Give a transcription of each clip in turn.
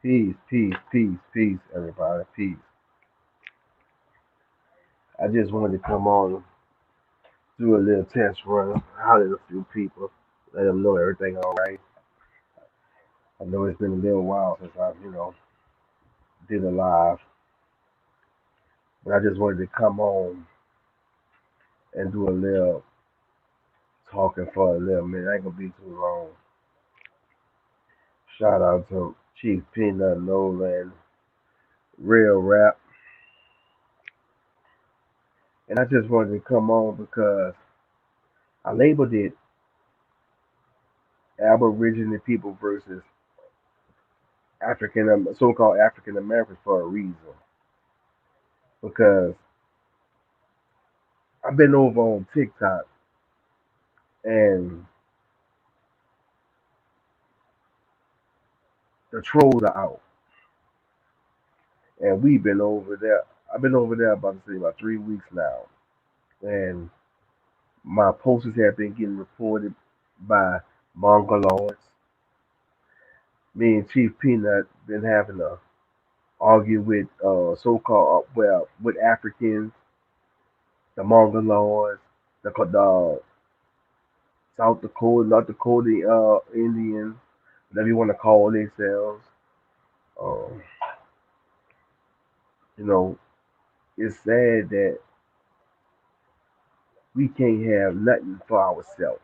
Peace, peace, peace, peace, everybody. Peace. I just wanted to come on, do a little test run, holler at a few people, let them know everything all right. I know it's been a little while since I did a live, but I just wanted to come on and do a little talking for a little minute. I ain't gonna be too long. Shout out to Chief Peanut Nolan, Real Rap, and I just wanted to come on because I labeled it Aborigine people versus so-called African Americans for a reason. Because I've been over on TikTok and the trolls are out, and we've been over there. I've been over there about to say about 3 weeks now, and my posters have been getting reported by Mongoloids. Me and Chief Peanut been having to argue with so-called with Africans, the Mongoloids, the South Dakota, North Dakota Indians, whatever you want to call themselves. Um, you know, it's sad that we can't have nothing for ourselves.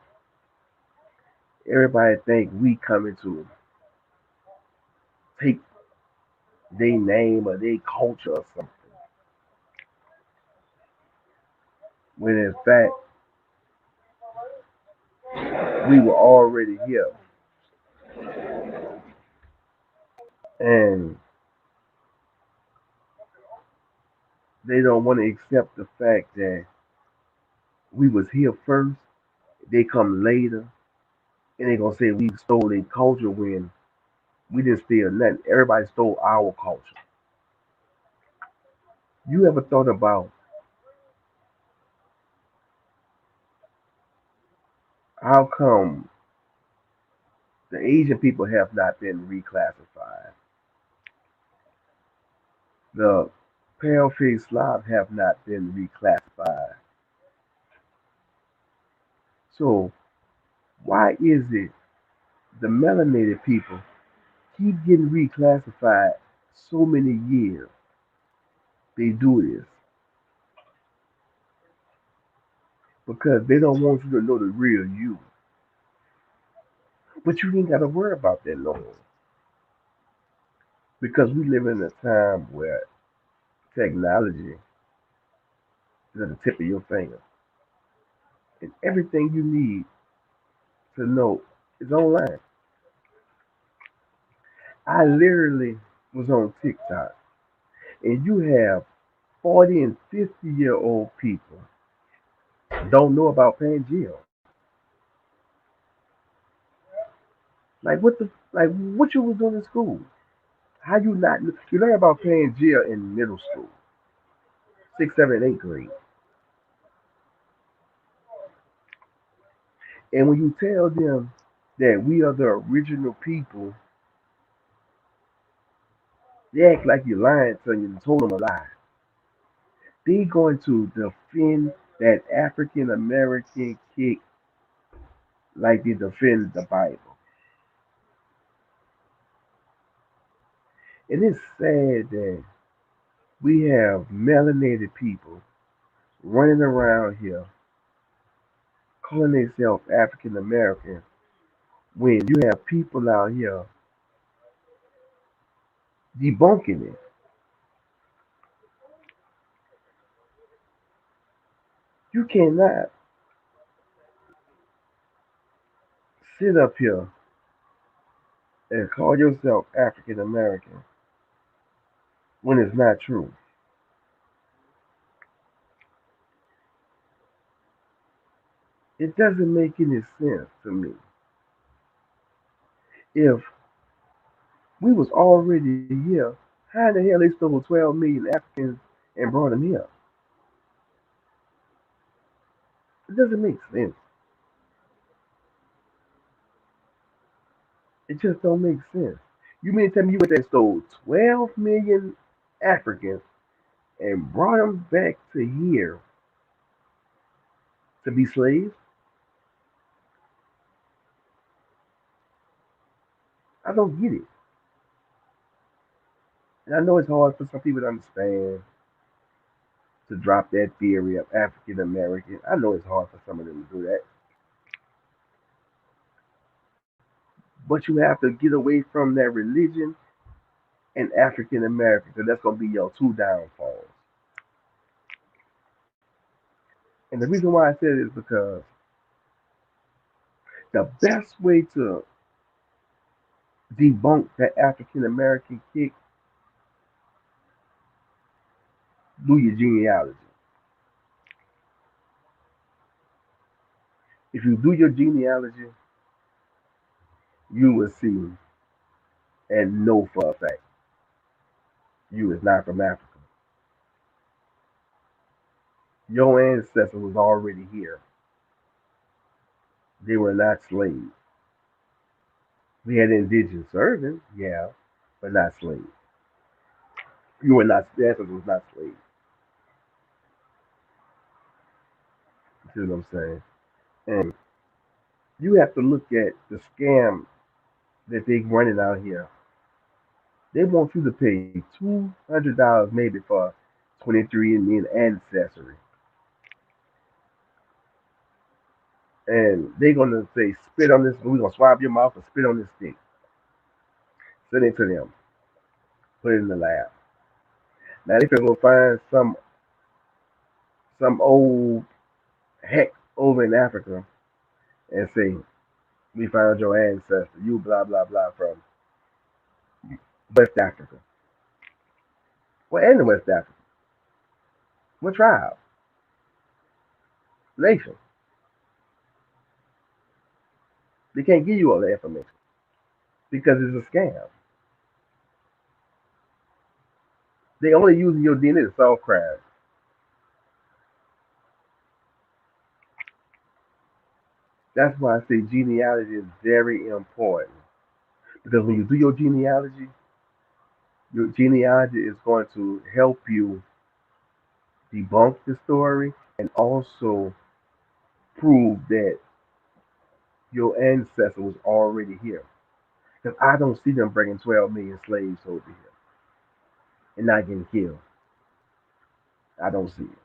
Everybody think we coming to take their name or their culture or something. When in fact we were already here. And they don't want to accept the fact that we was here first, they come later, and they gonna say we stole their culture when we didn't steal nothing. Everybody stole our culture. You ever thought about how come the Asian people have not been reclassified? The pale-faced Slavs have not been reclassified. So why is it the melanated people keep getting reclassified so many years? They do this because they don't want you to know the real you. But you ain't got to worry about that no more because we live in a time where technology is at the tip of your finger and everything you need to know is online. I literally was on TikTok and you have 40 and 50-year-old people don't know about Pangea. What you was doing in school? How you not you learn about Pangea in middle school, sixth, seventh, eighth grade. And when you tell them that we are the original people, they act like you're lying to you and told them a lie. They going to defend that African American kick like they defend the Bible. And it's sad that we have melanated people running around here calling themselves African American when you have people out here debunking it. You cannot sit up here and call yourself African American when it's not true. It doesn't make any sense to me. If we was already here, how in the hell they stole 12 million Africans and brought them here? It doesn't make sense. It just don't make sense. You mean to tell me you went there and stole 12 million Africans and brought them back to here to be slaves? I don't get it. And I know it's hard for some people to understand, to drop that theory of African American. I know it's hard for some of them to do that. But you have to get away from that religion and African American, because that's going to be your two downfalls. And the reason why I said it is because the best way to debunk that African American kick, do your genealogy. If you do your genealogy, you will see and know for a fact you is not from Africa. Your ancestor was already here. They were not slaves. We had indigenous servants, yeah, but not slaves. You were not, the ancestor was not slaves. You see what I'm saying? And you have to look at the scam that they running out here. They want you to pay $200 maybe for 23andMe and ancestry, and they're gonna say spit on this. We're gonna swab your mouth and spit on this stick. Send it to them. Put it in the lab. Now they can go find some old heck over in Africa and say we found your ancestor. You blah blah blah from West Africa. Well, in West Africa, what tribe, nation? They can't give you all the information because it's a scam. They only using your DNA to solve crimes. That's why I say genealogy is very important. Because when you do your genealogy is going to help you debunk the story and also prove that your ancestor was already here. Because I don't see them bringing 12 million slaves over here and not getting killed. I don't see it.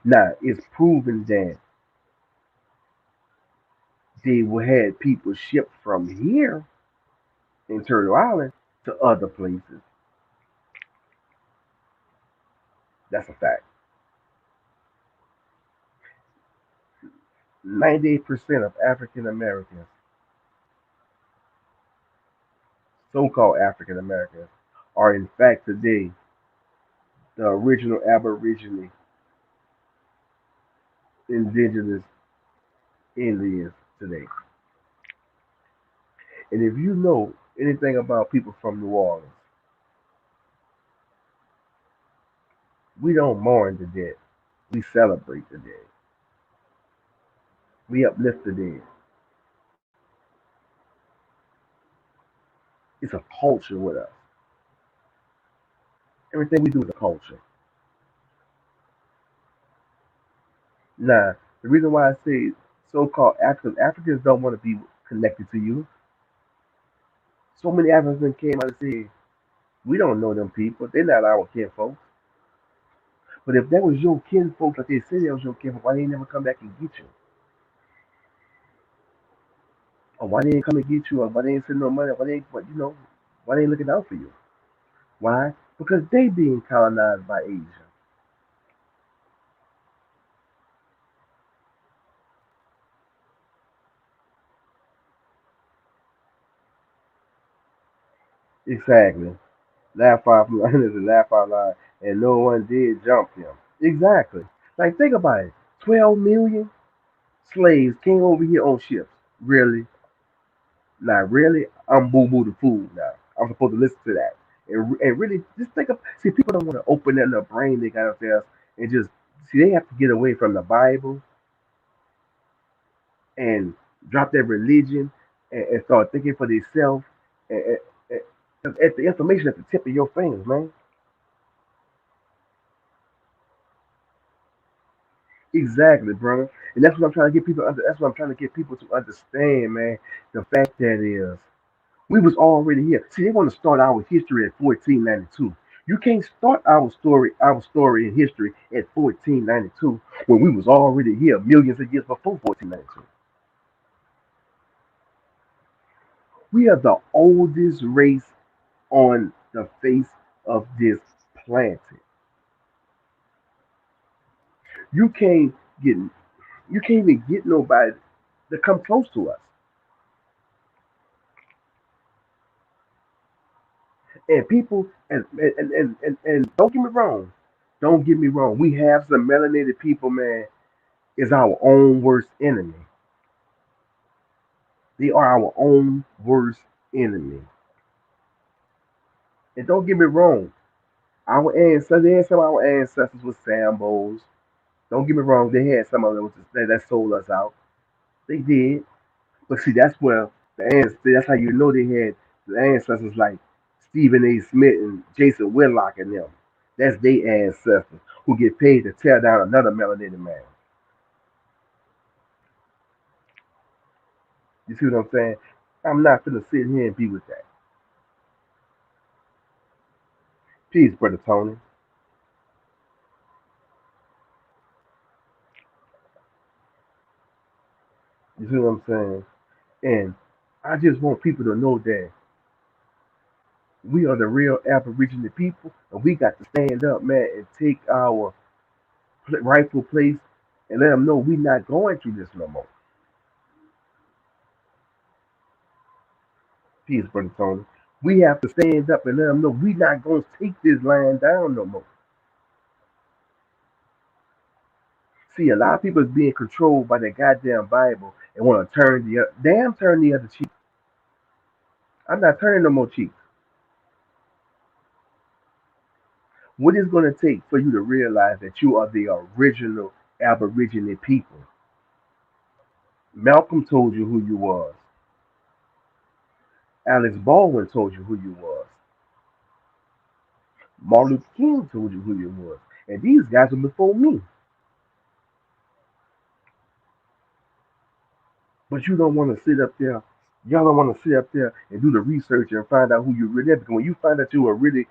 Now, it's proven that they had people shipped from here in Turtle Island to other places. That's a fact. 98% of African Americans, so called African Americans, are in fact today the original Aborigine indigenous Indians today. And if you know anything about people from New Orleans, we don't mourn the dead. We celebrate the dead. We uplift the dead. It's a culture with us. Everything we do is a culture. Now, the reason why I say so-called Africans don't want to be connected to you. So many Africans came out and said, we don't know them people. They're not our kinfolk. But if that was your kinfolk, like they said that was your kinfolk, why they ain't never come back and get you? Or why they ain't come and get you? Or why they ain't send no money? Why they ain't, what, why they ain't looking out for you? Why? Because they being colonized by Asia. Exactly. Laugh out loud is a laugh out loud, and no one did jump him. Exactly. Like think about it. 12 million slaves came over here on ships. Really? Not really. I'm boo boo the fool now. I'm supposed to listen to that. And really just think of, see, people don't want to open their little brain they got upstairs and just see, they have to get away from the Bible and drop their religion and start thinking for themselves. And, at the information at the tip of your fingers, man. Exactly, brother. And that's what I'm trying to get people under. That's what I'm trying to get people to understand, man. The fact that is, we was already here. See, they want to start our history at 1492. You can't start our story in history at 1492 when we was already here millions of years before 1492. We are the oldest race on the face of this planet. You can't get you can't even get nobody to come close to us. And people and don't get me wrong, we have some melanated people, man, is our own worst enemy. They are our own worst enemy. And don't get me wrong, our ancestors, they had some of our ancestors with Sambos. Don't get me wrong, they had some of them that sold us out. They did. But see, that's where that's how you know they had the ancestors like Stephen A. Smith and Jason Whitlock and them. That's their ancestors who get paid to tear down another melanated man. You see what I'm saying? I'm not gonna sit here and be with that. Peace, brother Tony. You see what I'm saying? And I just want people to know that we are the real Aboriginal people, and we got to stand up, man, and take our rightful place, and let them know we're not going through this no more. Peace, brother Tony. We have to stand up and let them know we're not going to take this land down no more. See, a lot of people is being controlled by the goddamn Bible and want to turn the other cheek. I'm not turning no more cheeks. What is going to take for you to realize that you are the original Aboriginal people? Malcolm told you who you was. Alex Baldwin told you who you was. Martin Luther King told you who you was. And these guys were before me. But you don't want to sit up there. Y'all don't want to sit up there and do the research and find out who you really are. Because when you find out you are really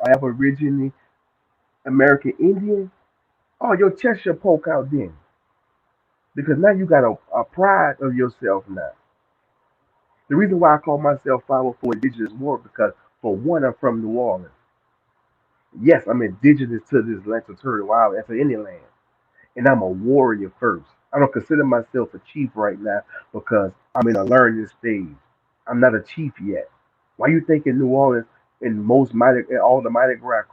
Aboriginal American Indian, oh, your chest should poke out then. Because now you got a pride of yourself now. The reason why I call myself 504 Indigenous War because, for one, I'm from New Orleans. Yes, I'm indigenous to this land, to Turtle Island, that's an Indian land. And I'm a warrior first. I don't consider myself a chief right now because I'm in a learning stage. I'm not a chief yet. Why you think in New Orleans, in all the Mardi Gras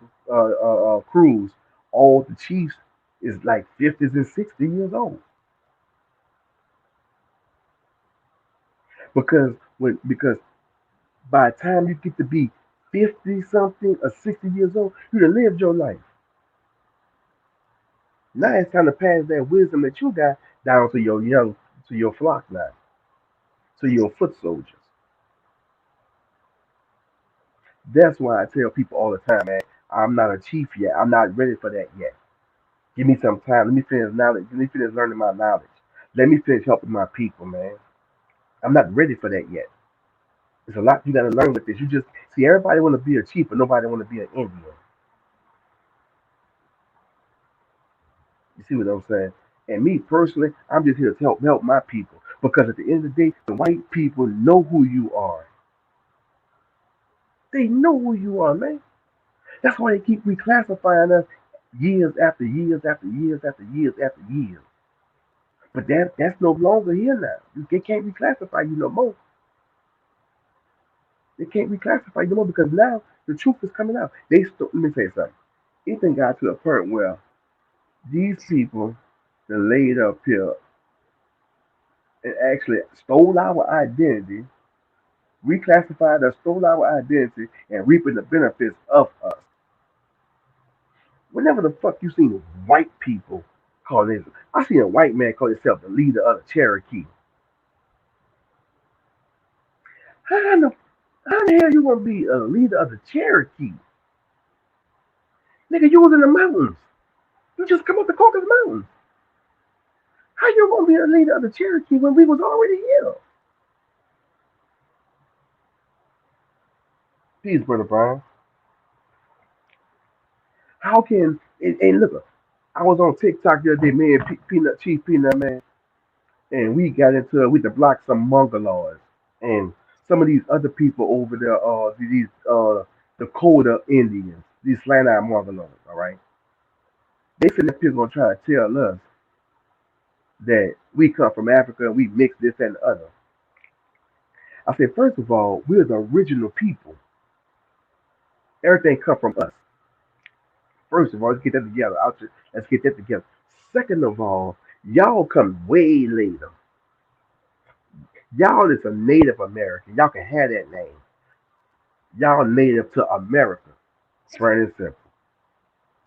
crews, all the chiefs is like 50s and 60 years old? Because by the time you get to be 50 something or 60 years old, you done lived your life. Now it's time to pass that wisdom that you got down to your flock now, to your foot soldiers. That's why I tell people all the time, man, I'm not a chief yet. I'm not ready for that yet. Give me some time. Let me finish knowledge. Let me finish learning my knowledge. Let me finish helping my people, man. I'm not ready for that yet. There's a lot you gotta learn with this. You just see everybody wanna be a chief, but nobody wanna be an Indian. You see what I'm saying? And me personally, I'm just here to help my people. Because at the end of the day, the white people know who you are. They know who you are, man. That's why they keep reclassifying us years after years after years after years after years. But that's no longer here now. They can't reclassify you no more. They can't reclassify you no more because now the truth is coming out. Let me say something. It then got to a point where these people that laid up here and actually stole our identity, reclassified us, stole our identity, and reaping the benefits of us. Whenever the fuck you seen white people call this, I seen a white man call himself the leader of the Cherokee. How in the, how in the hell you gonna be a leader of the Cherokee? Nigga, you was in the mountains. You just come up the Caucasus Mountains. How you gonna be a leader of the Cherokee when we was already here? Peace, brother Brian. How can and look, I was on TikTok the other day, me and Peanut Chief Peanut Man, and we got into it. We to block some Mongoloids and some of these other people over there. These Dakota Indians, these slant-eyed Mongoloids. All right, they sitting up here gonna try to tell us that we come from Africa and we mix this and the other. I said, first of all, we're the original people. Everything come from us. First of all, let's get that together. Let's get that together. Second of all, y'all come way later. Y'all is a Native American. Y'all can have that name. Y'all native to America. Plain and simple.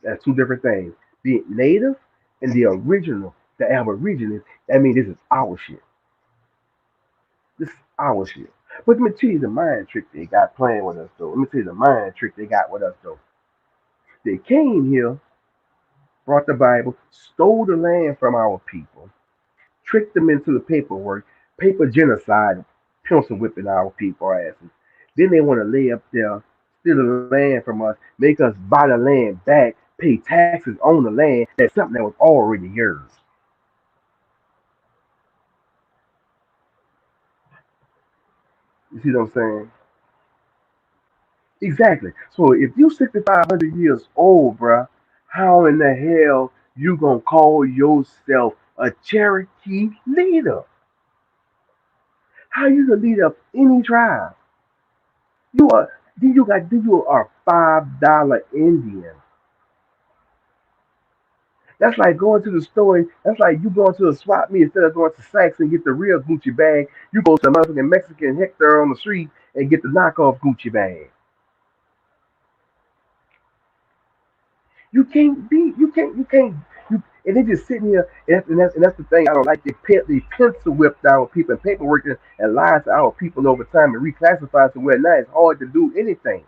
That's two different things. Being native and the original, the Aborigines, that means this is our shit. This is our shit. But let me tell you the mind trick they got playing with us though. Let me tell you the mind trick they got with us though. They came here, brought the Bible, stole the land from our people, tricked them into the paperwork, paper genocide, pencil whipping our people asses. Then they want to lay up there, steal the land from us, make us buy the land back, pay taxes on the land. That's something that was already yours. You see what I'm saying? Exactly. So if you 6,500 years old, bruh, how in the hell you gonna call yourself a Cherokee leader? How you the leader of any tribe? You are you are $5 Indian. That's like going to the store. That's like you going to a swap meet instead of going to Saks and get the real Gucci bag. You go to a motherfucking Mexican Hector on the street and get the knockoff Gucci bag. And they just sitting here, and that's the thing I don't like. They pencil whipped our people and paperwork and lies to our people over time and reclassify to where now it's hard to do anything.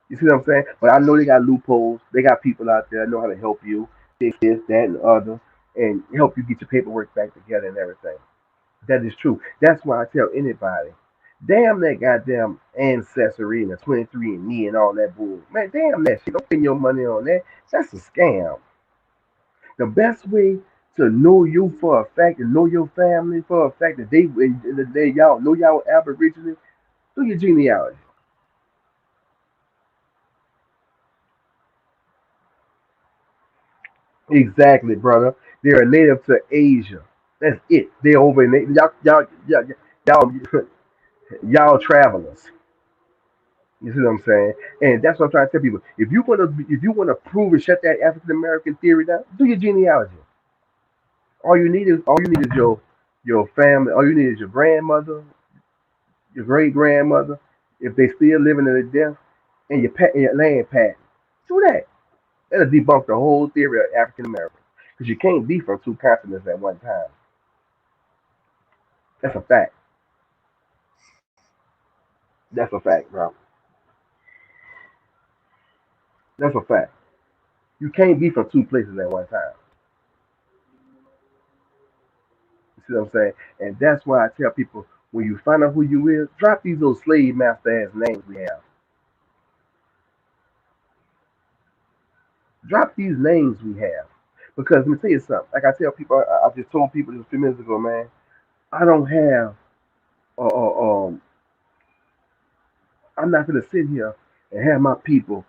You see what I'm saying? But I know they got loopholes. They got people out there that know how to help you fix this, that, and the other, and help you get your paperwork back together and everything. That is true. That's why I tell anybody, damn that goddamn ancestry and the 23andMe and all that bull. Man, damn that shit. Don't spend your money on that. That's a scam. The best way to know you for a fact and know your family for a fact that they y'all know y'all Aborigines through your genealogy. Exactly, brother. They're native to Asia. That's it. They're over in y'all y'all travelers. You see what I'm saying? And that's what I'm trying to tell people. If you wanna prove and shut that African American theory down, do your genealogy. All you need is your family. All you need is your grandmother, your great grandmother, if they still living in the death, and your land patent. Do that. That'll debunk the whole theory of African American. Because you can't be from two continents at one time. That's a fact. That's a fact, bro. That's a fact. You can't be from two places at one time. You see what I'm saying? And that's why I tell people when you find out who you is, drop these little slave master ass names we have. Drop these names we have. Because let me tell you something. Like I tell people, I just told people just a few minutes ago, man. I don't have. Uh, uh, um, I'm not gonna sit here and have my people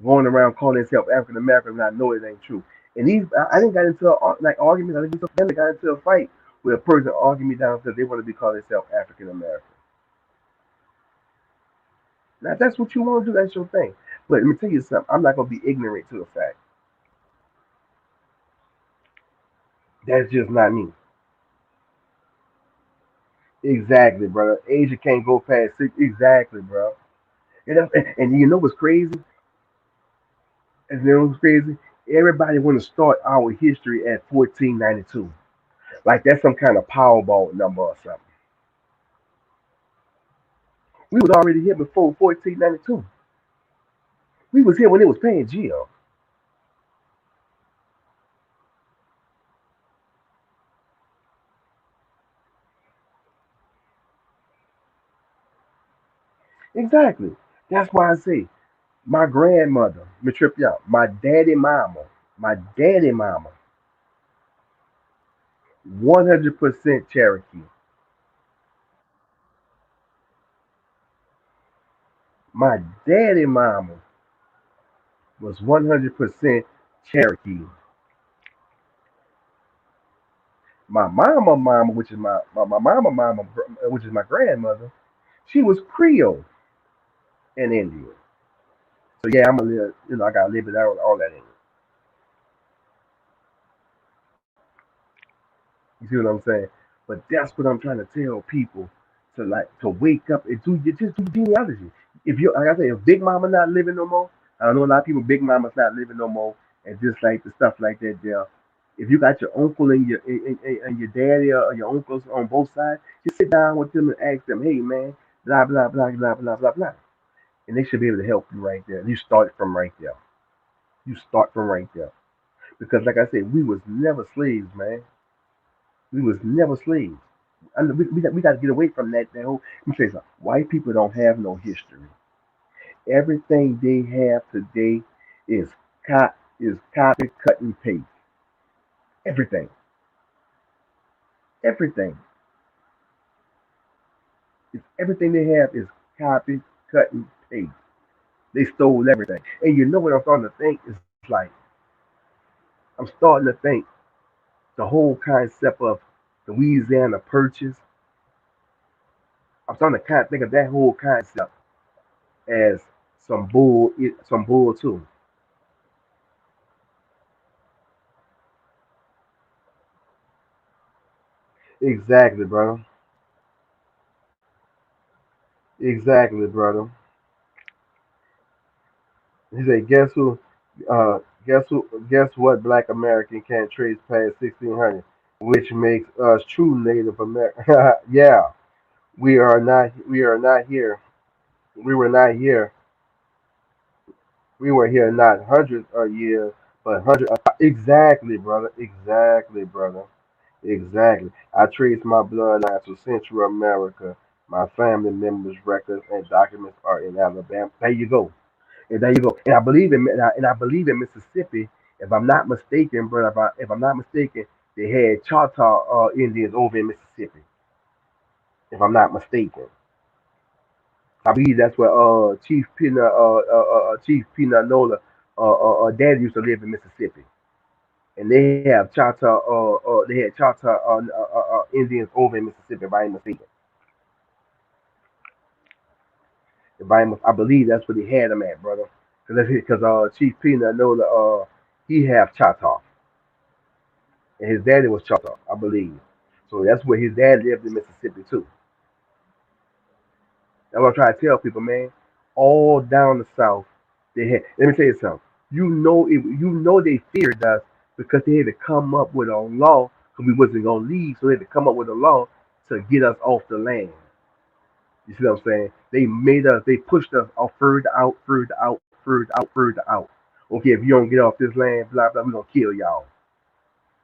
going around calling themselves African American and I know it ain't true. And I didn't got into like argument. I didn't then they got into a fight with a person arguing me down because they want to be called themselves African American. Now, if that's what you want to do, that's your thing. But let me tell you something. I'm not gonna be ignorant to the fact. That's just not me. Exactly, brother. Asia can't go past six. Exactly, bro. And you know what's crazy? And you know what's crazy? Everybody want to start our history at 1492. Like that's some kind of Powerball number or something. We was already here before 1492. We was here when it was Pangea. Exactly. That's why I say my grandmother, me trip you out, my daddy mama, 100% Cherokee. My daddy mama was 100% Cherokee. My mama, which is my mama, which is my grandmother, she was Creole and Indian. So yeah, I'm a little, I got a little bit of all that in it. You see what I'm saying? But that's what I'm trying to tell people to wake up and just do genealogy. If you like I say, if Big Mama not living no more, I know a lot of people Big Mama's not living no more, and just like the stuff like that there. If you got your uncle and your daddy or your uncles on both sides, just sit down with them and ask them, hey man, blah blah blah blah blah blah blah, and they should be able to help you right there. You start from right there. You start from right there because, like I said, we was never slaves, man. We was never slaves. We got to get away from that whole. Let me tell you something. White people don't have no history. Everything they have today is copy, cut, and paste. Everything, everything, everything they have is copy, cut, and paste. They stole everything. And you know what I'm starting to think is like I'm starting to think the whole concept of the Louisiana Purchase. I'm starting to kind of think of that whole concept as some bull too. Exactly, brother. Exactly, brother. He said, "Guess who? Guess who? Guess what? Black American can't trace past 1600, which makes us true Native American. Yeah, we are not. We are not here. We were not here. We were here not hundreds of years, but hundreds. Exactly, brother. Exactly, brother. Exactly. I trace my bloodline to Central America. My family members' records and documents are in Alabama. There you go. And there you go. And I believe in Mississippi. If I'm not mistaken, bro, if I'm not mistaken, they had Choctaw Indians over in Mississippi. If I'm not mistaken, I believe that's where Chief Peanut Nola dad used to live in Mississippi, and they had Choctaw Indians over in Mississippi. If I ain't mistaken, I believe that's where they had them at, brother. Because Chief Peanut Nola he have Choctaw. And his daddy was Choctaw, I believe. So that's where his dad lived in Mississippi too. That's what I'm trying to tell people, man. All down the South, they had. Let me tell you something. You know they feared us because they had to come up with a law because we wasn't gonna leave, so they had to come up with a law to get us off the land. You see what I'm saying? They pushed us off further out, further out, further out, further out. Okay, if you don't get off this land, blah blah, we're gonna kill y'all.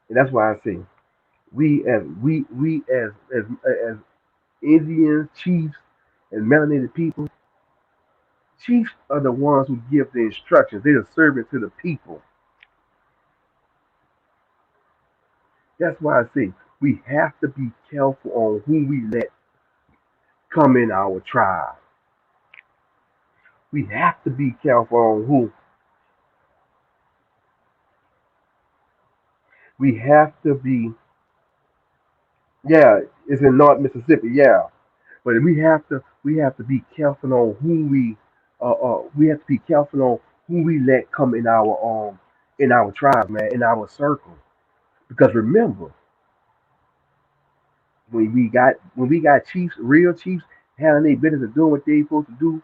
And that's why I say we as Indians, chiefs, and melanated people, chiefs are the ones who give the instructions. They're the servant to the people. That's why I say we have to be careful on who we let come in our tribe. We have to be careful on who. We have to be. Yeah, it's in North Mississippi. Yeah, but we have to be careful on who we have to be careful on who we let come in our tribe, man, in our circle. Because remember, when we got chiefs, real chiefs, having their business and doing what they supposed to do,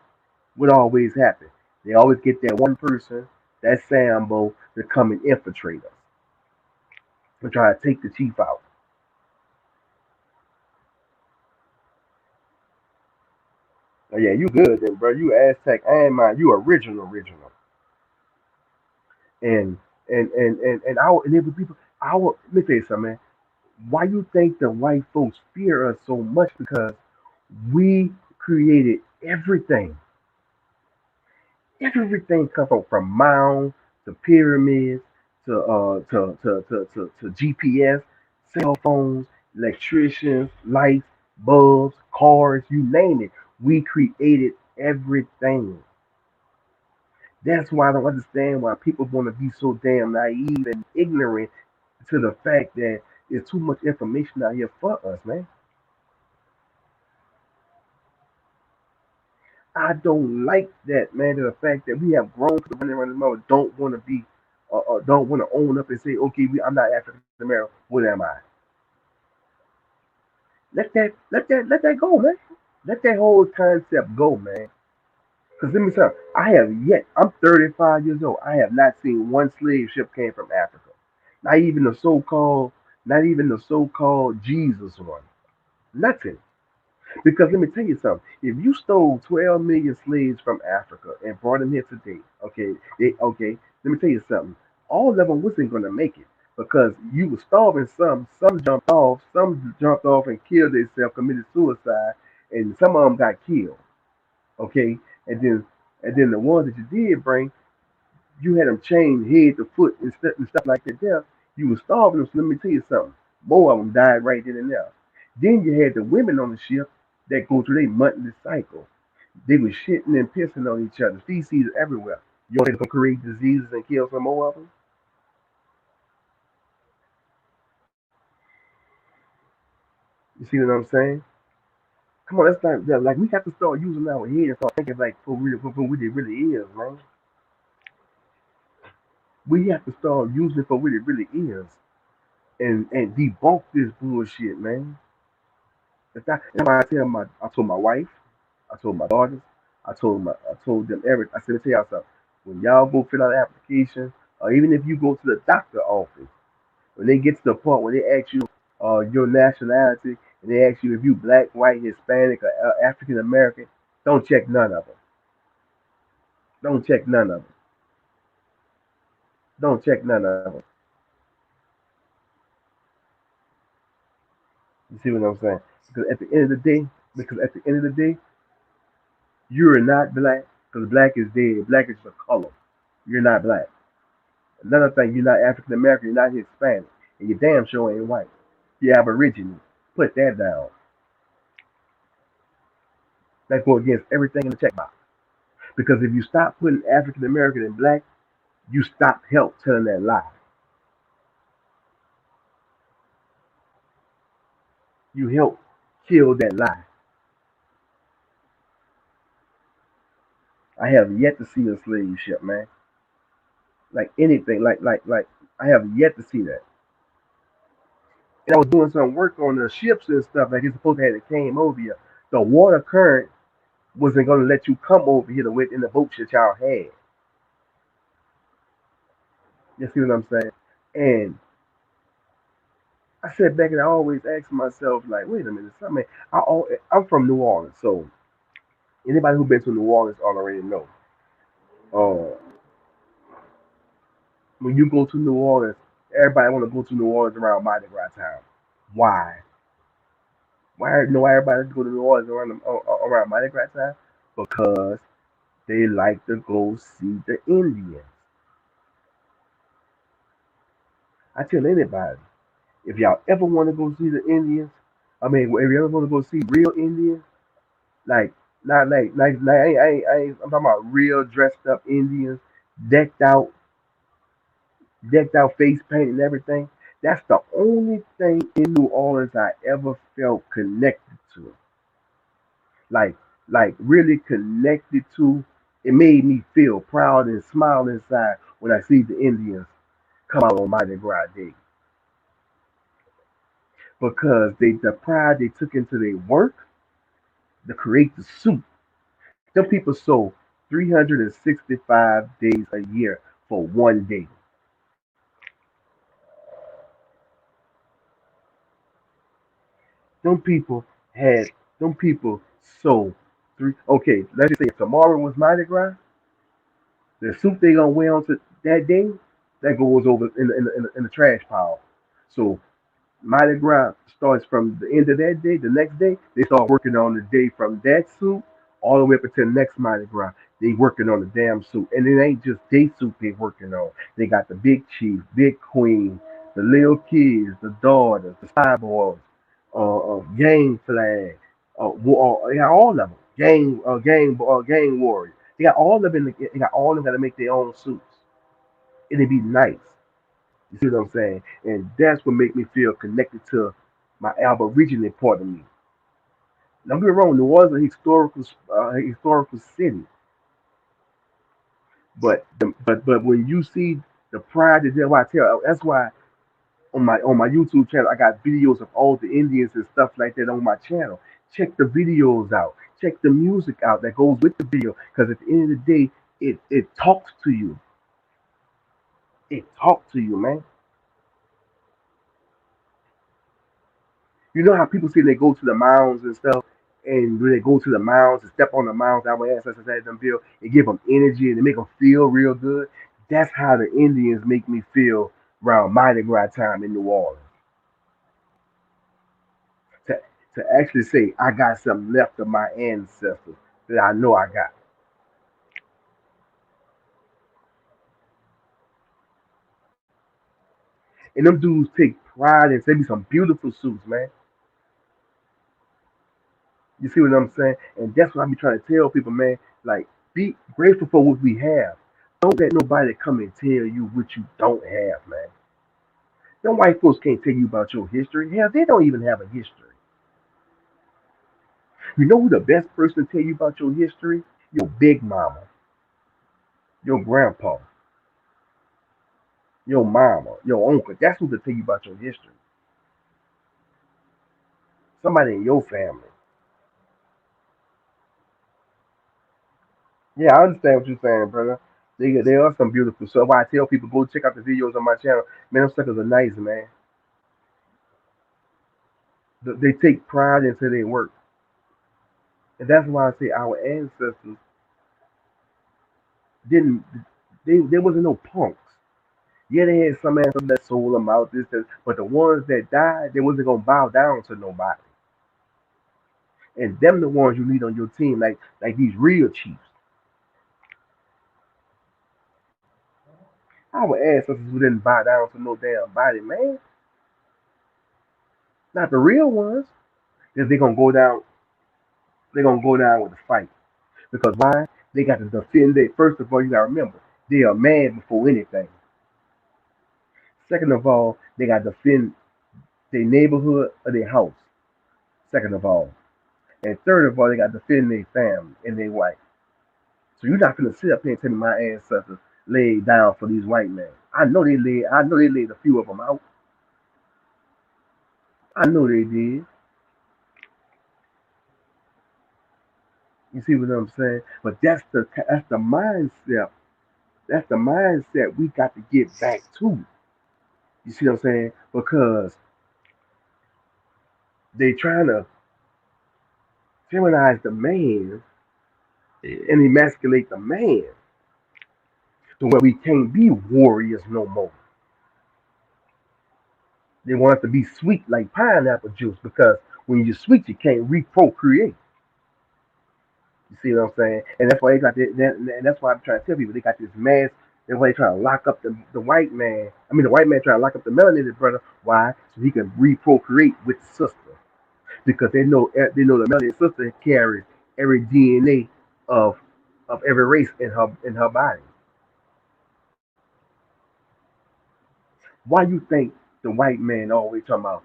what always happen? They always get that one person, that Sambo, to come and infiltrate us and try to take the chief out. Oh, yeah, you good then, bro. You Aztec. I ain't mind. You original. And and there were people. Our let me tell you something, man. Why you think the white folks fear us so much? Because we created everything. Everything comes from mounds to pyramids to GPS, cell phones, electricians, lights, bulbs, cars, you name it. We created everything. That's why I don't understand why people want to be so damn naive and ignorant to the fact that there's too much information out here for us, man. I don't like that, man. To the fact that we have grown people running around the mouth don't want to be, don't want to own up and say, okay, I'm not African American. What am I? Let that go, man. Let that whole concept go, man. Because let me tell you, I have yet. I'm 35 years old. I have not seen one slave ship came from Africa. Not even the so-called, not even the so-called Jesus one. Nothing. Because let me tell you something. If you stole 12 million slaves from Africa and brought them here today, okay, let me tell you something. All of them wasn't going to make it because you were starving some jumped off and killed themselves, committed suicide, and some of them got killed. Okay, and then the ones that you did bring, you had them chained head to foot and stuff like that. There, you were starving them. So let me tell you something. More of them died right then and there. Then you had the women on the ship that go through their monthly cycle. They were shitting and pissing on each other. Feces everywhere. You know they're gonna create diseases and kill some more of them. You see what I'm saying? Come on, that's not like we have to start using our head and start thinking like for what it really is, man. We have to start using it for what it really is and debunk this bullshit, man. That's why I told my wife, I told my daughters, I told them everything. I said, tell y'all something. When y'all go fill out an application, or even if you go to the doctor office, when they get to the part where they ask you your nationality and they ask you if you black, white, Hispanic, or African American, don't check none of them. Don't check none of them. Don't check none of them. You see what I'm saying? Because at the end of the day, because at the end of the day, you're not black because black is dead. Black is a color. You're not black. Another thing, you're not African American, you're not Hispanic, and you damn sure ain't white. You're Aborigine. Put that down. That go against everything in the checkbox. Because if you stop putting African American and black, you stop help telling that lie. You help kill that lie. I have yet to see a slave ship, man. Like anything, like I have yet to see that. And I was doing some work on the ships and stuff like it's supposed to have it came over here. The water current wasn't gonna let you come over here to within the boat that y'all had. You see what I'm saying? And I sat back and I always asked myself, like, wait a minute, something. I'm from New Orleans, so anybody who been to New Orleans already know. Uh, when you go to New Orleans, everybody want to go to New Orleans around Mardi Gras time. Why? Why everybody go to New Orleans around Mardi Gras time? Because they like to go see the Indians. I tell anybody, if y'all ever want to go see the Indians, I mean, if you ever want to go see real Indians, like not like I'm talking about real dressed up Indians, decked out, decked out face paint and everything. That's the only thing in New Orleans I ever felt connected to. Like really connected to. It made me feel proud and smile inside when I see the Indians come out on Mardi Gras Day because the pride they took into their work to create the suit. Them people sold 365 days a year for one day. Them people had them people sold. Three. Okay, let's just say if tomorrow was Mardi Gras, the suit they gonna wear on to that day, that goes over in the trash pile. So Mardi Gras starts from the end of that day. The next day, they start working on the day from that suit all the way up until next Mardi Gras. They working on the damn suit, and it ain't just day suit they working on. They got the big chief, big queen, the little kids, the daughters, the cyborgs, gang flag, they got all of them. Gang warriors. They got all of them. They got all of them got to make their own suits, and it be nice. You see what I'm saying? And that's what make me feel connected to my Aborigine part of me. Don't get me wrong, New Orleans is a historical city, but when you see the pride that's why I tell that's why on my YouTube channel I got videos of all the Indians and stuff like that on my channel. Check the videos out. Check the music out that goes with the video, because at the end of the day, it talks to you. It talks to you, man. You know how people say they go to the mounds and stuff, and when they go to the mounds and step on the mounds, our ancestors had them build, it give them energy and it make them feel real good. That's how the Indians make me feel around Mardi Gras time in New Orleans. To, to actually say I got something left of my ancestors that I know I got. And them dudes take pride in send me some beautiful suits, man. You see what I'm saying? And that's what I be trying to tell people, man. Like, be grateful for what we have. Don't let nobody come and tell you what you don't have, man. Them white folks can't tell you about your history. Hell, they don't even have a history. You know who the best person to tell you about your history? Your big mama, your grandpa, your mama, your uncle. That's who to tell you about your history. Somebody in your family. Yeah, I understand what you're saying, brother. They are some beautiful. So why I tell people go check out the videos on my channel. Man, them suckers are nice, man. They take pride into their work, and that's why I say our ancestors didn't. There wasn't no punks. Yeah, they had some ancestors that sold them out, this, that, but the ones that died, they wasn't gonna bow down to nobody. And them the ones you need on your team, like these real chiefs. Our ancestors who didn't bow down to no damn body, man. Not the real ones. Because they're gonna go down with a fight. Because why? They got to defend it. First of all, you gotta remember, they are man before anything. Second of all, they got to defend their neighborhood or their house. Second of all. And third of all, they got to defend their family and their wife. So you're not gonna sit up here and tell me my ancestors laid down for these white men. I know they laid a few of them out. I know they did. You see what I'm saying? But that's the mindset. That's the mindset we got to get back to. You see what I'm saying? Because they trying to feminize the man and emasculate the man to where we can't be warriors no more. They want us to be sweet like pineapple juice because when you're sweet, you can't reprocreate. You see what I'm saying? And that's why they got and that's why I'm trying to tell people they got this mass. That's why they trying to lock up the white man. I mean, the white man trying to lock up the melanated brother. Why? So he can reprocreate with the sister because they know the melanated sister carries every DNA of every race in her body. Why you think the white man always talking about?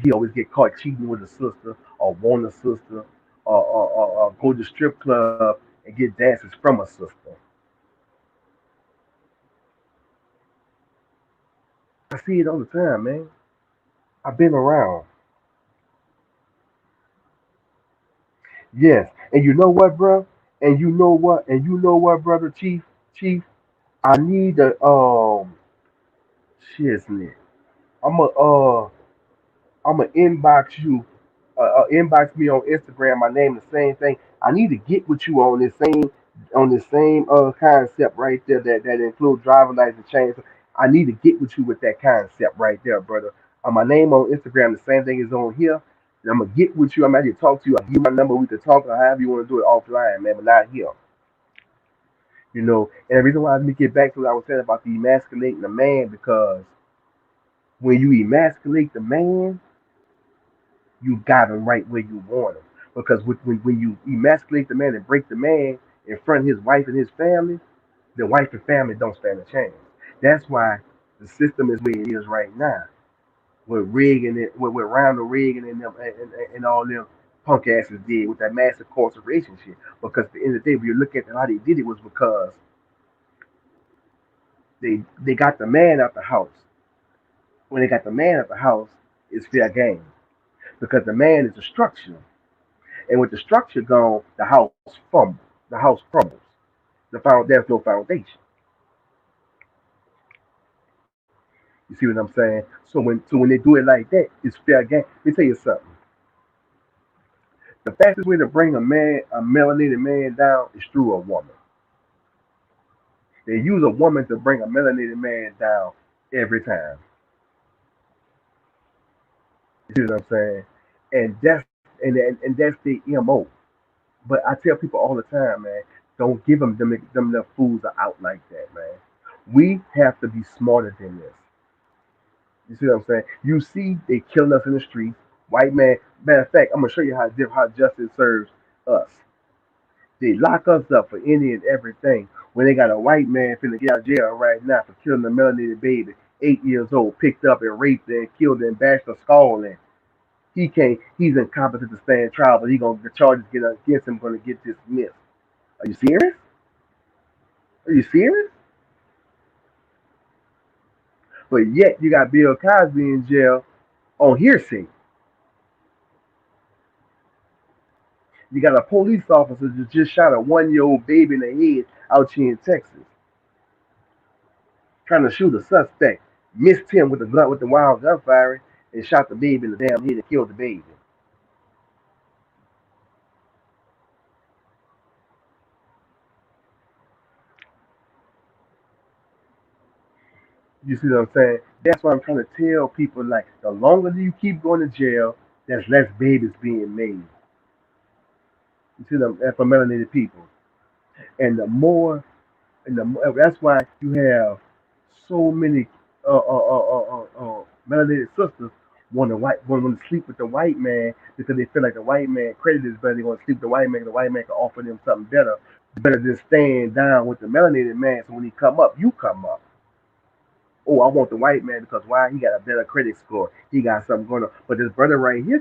He always get caught cheating with a sister or want a sister or go to strip club and get dances from a sister. I see it all the time, man. I've been around. Yes, and you know what, bro? And you know what? And you know what, brother Chief? Chief, I need to shiznit. I'm a I'm a inbox you, inbox me on Instagram. My name the same thing. I need to get with you on this same concept right there that includes driving license change. I need to get with you with that concept right there, brother. My name on Instagram, the same thing is on here. And I'm gonna get with you. I'm ready to talk to you. I'll give you my number. We can talk or however you want to do it offline, man, but not here. You know, and the reason why let me get back to what I was saying about the emasculating the man, because when you emasculate the man, you got him right where you want him. Because when you emasculate the man and break the man in front of his wife and his family, the wife and family don't stand a chance. That's why the system is where it is right now. With Reagan, with Ronald Reagan and them and all them punk asses did with that massive incarceration shit. Because at the end of the day, when you look at how they did it, was because they got the man out the house. When they got the man out the house, it's fair game because the man is the structure, and with the structure gone, the house fumbles, the house crumbles. There's no foundation. You see what I'm saying? So when they do it like that, it's fair game. Let me tell you something. The fastest way to bring a melanated man down is through a woman. They use a woman to bring a melanated man down every time. You see what I'm saying? And that's the MO. But I tell people all the time, man, don't give them the fools are out like that, man. We have to be smarter than this. You see what I'm saying? You see, they killing us in the streets. White man. Matter of fact, I'm gonna show you how justice serves us. They lock us up for any and everything. When they got a white man finna get out of jail right now for killing a melanated baby, 8 years old, picked up and raped her and killed her and bashed her skull in. He can't. He's incompetent to stand trial, but the charges get against him gonna get dismissed. Are you serious? Are you serious? But yet you got Bill Cosby in jail on hearsay. You got a police officer that just shot a 1 year old baby in the head out here in Texas, trying to shoot a suspect. Missed him with the gun with the wild gunfire and shot the baby in the damn head and killed the baby. You see what I'm saying? That's why I'm trying to tell people like the longer you keep going to jail, there's less babies being made. You see them for melanated people. And the more that's why you have so many melanated sisters want to sleep with the white man because they feel like the white man credit is better. They want to sleep with the white man. The white man can offer them something better than staying down with the melanated man. So when he come up, you come up. Oh, I want the white man because why? He got a better credit score. He got something going on. But this brother right here,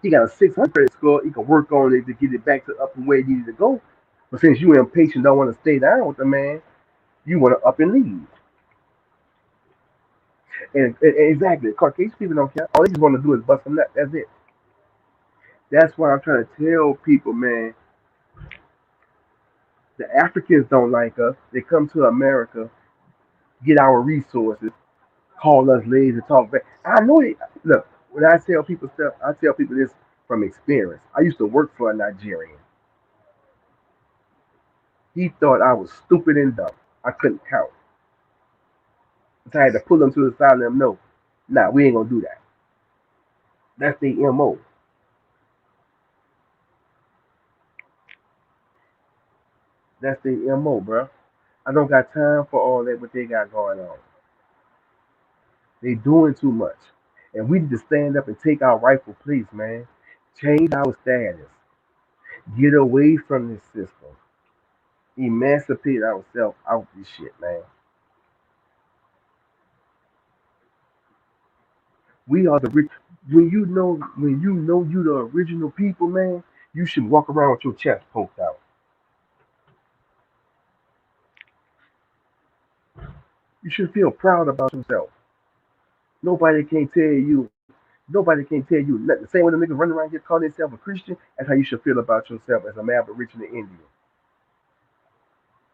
he got a 600 credit score. He can work on it to get it back to up and where he needed to go. But since you impatient, don't want to stay down with the man, you want to up and leave. And exactly, Caucasian people don't care. All they just want to do is bust a nut. That's it. That's why I'm trying to tell people, man. The Africans don't like us. They come to America, get our resources, call us lazy, talk back. I know it. Look, when I tell people stuff, I tell people this from experience. I used to work for a Nigerian. He thought I was stupid and dumb. I couldn't count. So I had to pull him to the side and let him know, nah, we ain't gonna do that. That's the MO. That's the MO, bro. I don't got time for all that what they got going on. They doing too much. And we need to stand up and take our rightful place, man. Change our status. Get away from this system. Emancipate ourselves out this shit, man. We are the rich. When you know you the original people, man, you should walk around with your chest poked out. You should feel proud about yourself. Nobody can tell you. Nobody can tell you nothing. The same way the niggas running around here calling themselves a Christian, that's how you should feel about yourself as a Aboriginal Indian.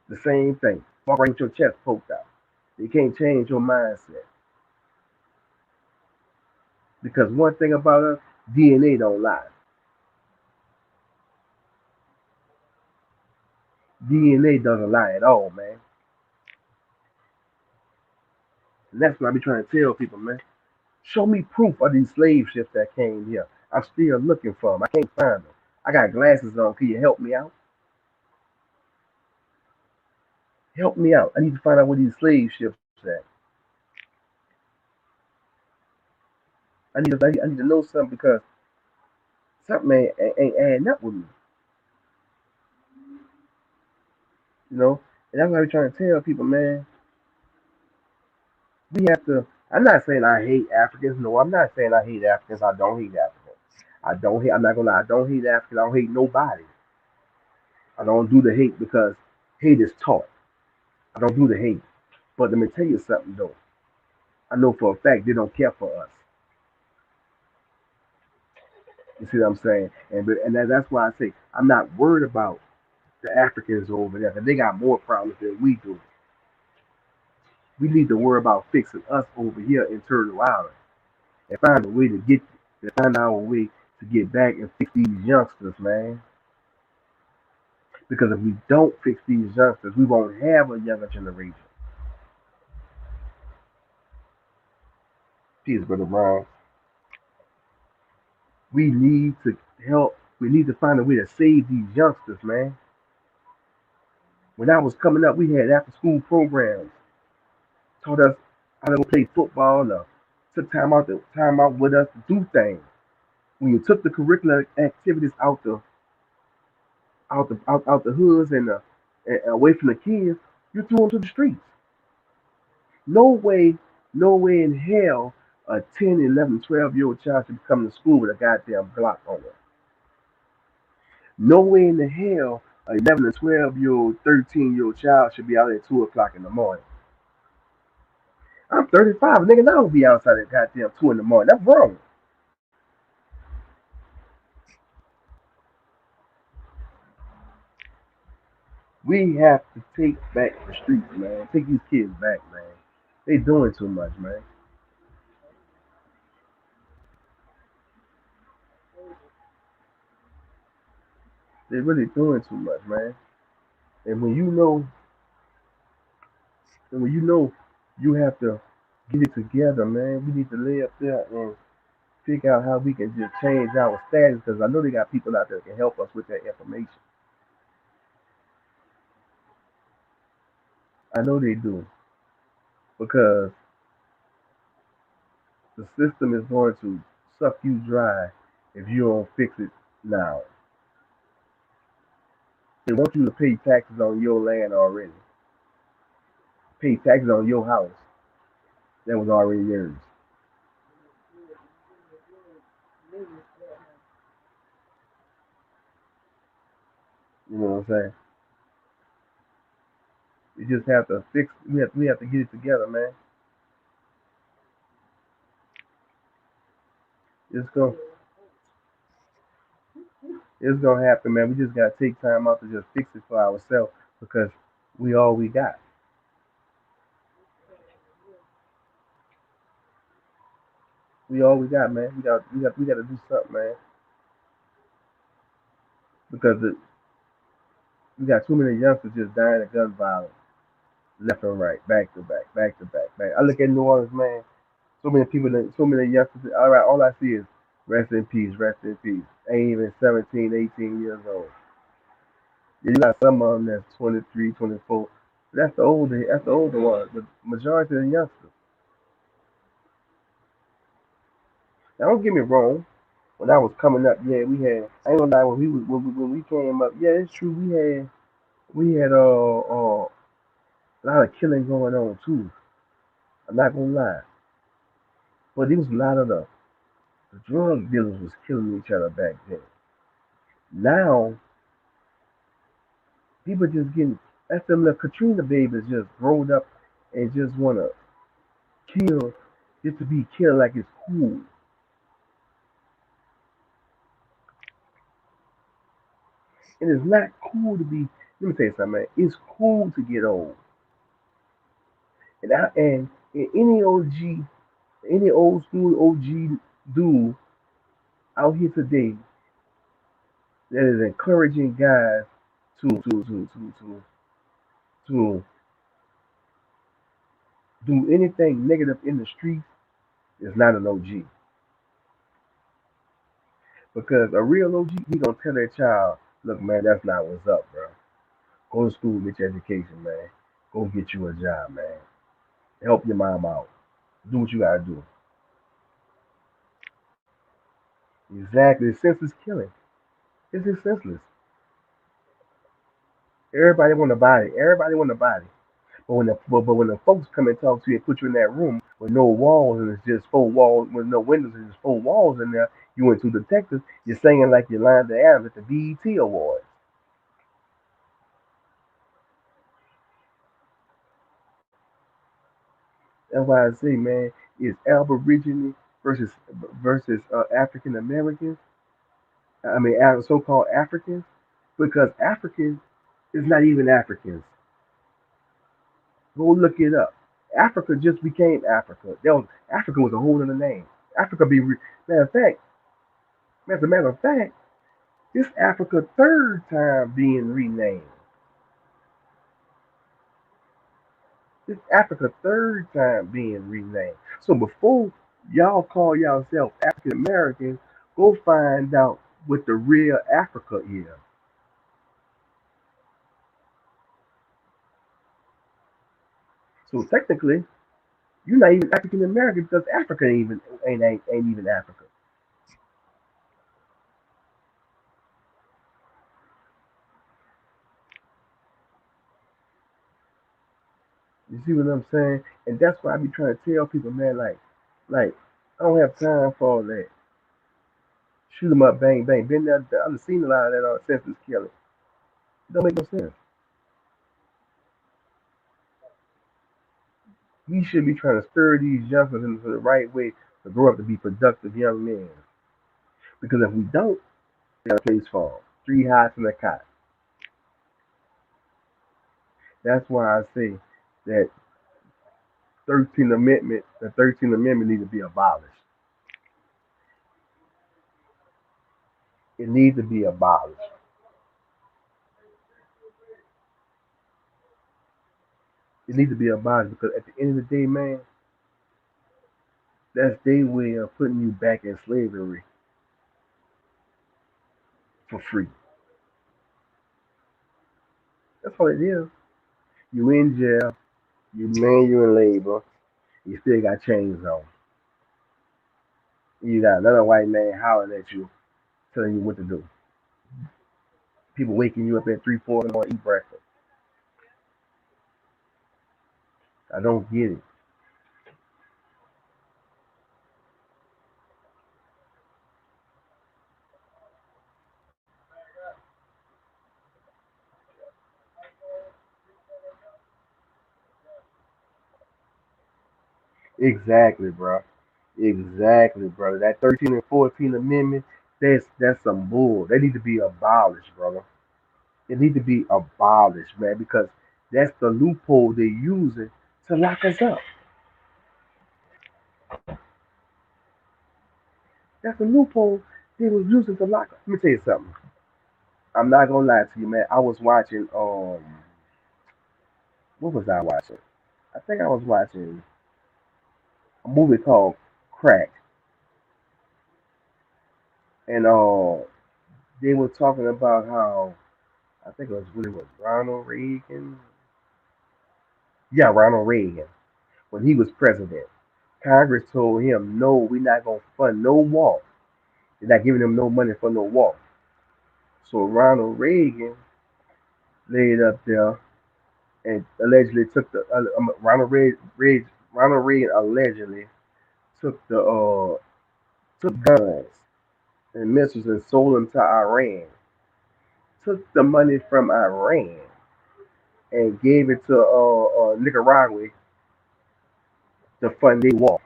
The same thing. Walk around with your chest poked out. You can't change your mindset. Because one thing about us, DNA don't lie. DNA doesn't lie at all, man. And that's what I be trying to tell people, man. Show me proof of these slave ships that came here. I'm still looking for them. I can't find them. I got glasses on. Can you help me out? Help me out. I need to find out where these slave ships at. I need to know something because something ain't adding up with me, you know. And that's what I be trying to tell people, man. We have to. I'm not saying I hate Africans. No, I'm not saying I hate Africans. I don't hate Africans. I don't hate. I'm not gonna lie. I don't hate Africans. I don't hate nobody. I don't do the hate because hate is taught. I don't do the hate. But let me tell you something though. I know for a fact they don't care for us. You see what I'm saying? That's why I say I'm not worried about the Africans over there because they got more problems than we do. We need to worry about fixing us over here in Turtle Island and find a way to find our way to get back and fix these youngsters, man. Because if we don't fix these youngsters, we won't have a younger generation. Peace, brother Brown. We need to help. We need to find a way to save these youngsters, man. When I was coming up, we had after school programs taught us how to go play football. Took time out with us to do things. When you took the curricular activities out the hoods and away from the kids, you threw them to the streets. No way, no way in hell a 10, 11, 12-year-old child should be coming to school with a goddamn Glock on it. No way in the hell a 11 and 12-year-old, 13-year-old child should be out at 2 o'clock in the morning. I'm 35, nigga. I don't be outside at goddamn 2 in the morning. That's wrong. We have to take back the streets, man. Take these kids back, man. They doing too much, man. They really doing too much, man. And when you know, you have to get it together, man. We need to lay up there and figure out how we can just change our status because I know they got people out there that can help us with that information. I know they do because the system is going to suck you dry if you don't fix it now. They want you to pay taxes on your land already, pay taxes on your house that was already yours. You know what I'm saying? We just have to fix. We have to get it together, man. It's gonna it's gonna happen, man. We just gotta take time out to just fix it for ourselves because we all we got. We all we got, man. We got to do something, man. Because we got too many youngsters just dying of gun violence, left and right, back to back, back to back, back. I look at New Orleans, man. So many people, so many youngsters. All right, all I see is rest in peace, rest in peace. Ain't even 17, 18 years old. You got some of them that's 23, 24. That's the older ones. The majority of the youngsters. Now, don't get me wrong. When I was coming up, yeah, we had. I ain't gonna lie. When we came up, yeah, it's true. We had a lot of killing going on too. I'm not gonna lie, but it was a lot of the drug dealers was killing each other back then. Now people just getting that's them little Katrina babies just grown up and just wanna kill just to be killed like it's cool. And it's not cool to be. Let me tell you something, man. It's cool to get old. And any OG, any old school OG dude out here today that is encouraging guys to do anything negative in the streets is not an OG. Because a real OG, he gonna tell that child, look, man, that's not what's up, bro. Go to school, get your education, man. Go get you a job, man. Help your mom out. Do what you gotta do. Exactly. It's senseless killing. It's just senseless. Everybody want a body. Everybody want a body. But when the folks come and talk to you and put you in that room with no walls and it's just four walls with no windows and just four walls in there, you went to detectives, you're singing like you're lying to Adams at the BET Awards. That's why I say, man, it's Aborigine versus African Americans. I mean, so-called Africans, because Africans is not even Africans. Go look it up. Africa just became Africa. Africa was a whole other name. Africa be matter of fact, as a matter of fact, this Africa third time being renamed. This Africa third time being renamed. So before y'all call yourself African Americans, go find out what the real Africa is. So technically, you're not even African American because Africa ain't even Africa. You see what I'm saying? And that's why I be trying to tell people, man, like I don't have time for all that. Shoot 'em up, bang bang. Been there, I've seen a lot of that senseless killing. It don't make no sense. We should be trying to stir these youngsters into the right way to grow up to be productive young men. Because if we don't, they'll face fall. Three hots in a cot. That's why I say that 13th Amendment needs to be abolished. It needs to be abolished. It needs to be abolished because at the end of the day, man, that's their way of putting you back in slavery for free. That's all it is. You in jail, you manual labor, you still got chains on. You got another white man hollering at you, telling you what to do. People waking you up at 3, 4 in the morning to eat breakfast. I don't get it. Exactly, bro. Exactly, brother. That 13th and 14th Amendment, that's some bull. They need to be abolished, brother. It need to be abolished, man, because that's the loophole they're using to lock us up. That's the loophole they was using to lock us. Let me tell you something. I'm not gonna lie to you, man. I was watching what was I watching? I think I was watching a movie called Crack, and they were talking about how I think it was when it was Ronald Reagan. Yeah, Ronald Reagan when he was president. Congress told him, no, we're not gonna fund no wall. They're not giving them no money for no wall. So Ronald Reagan laid up there and allegedly took the Ronald Reagan allegedly took the took guns and missiles and sold them to Iran. Took the money from Iran and gave it to Nicaragua to fund their war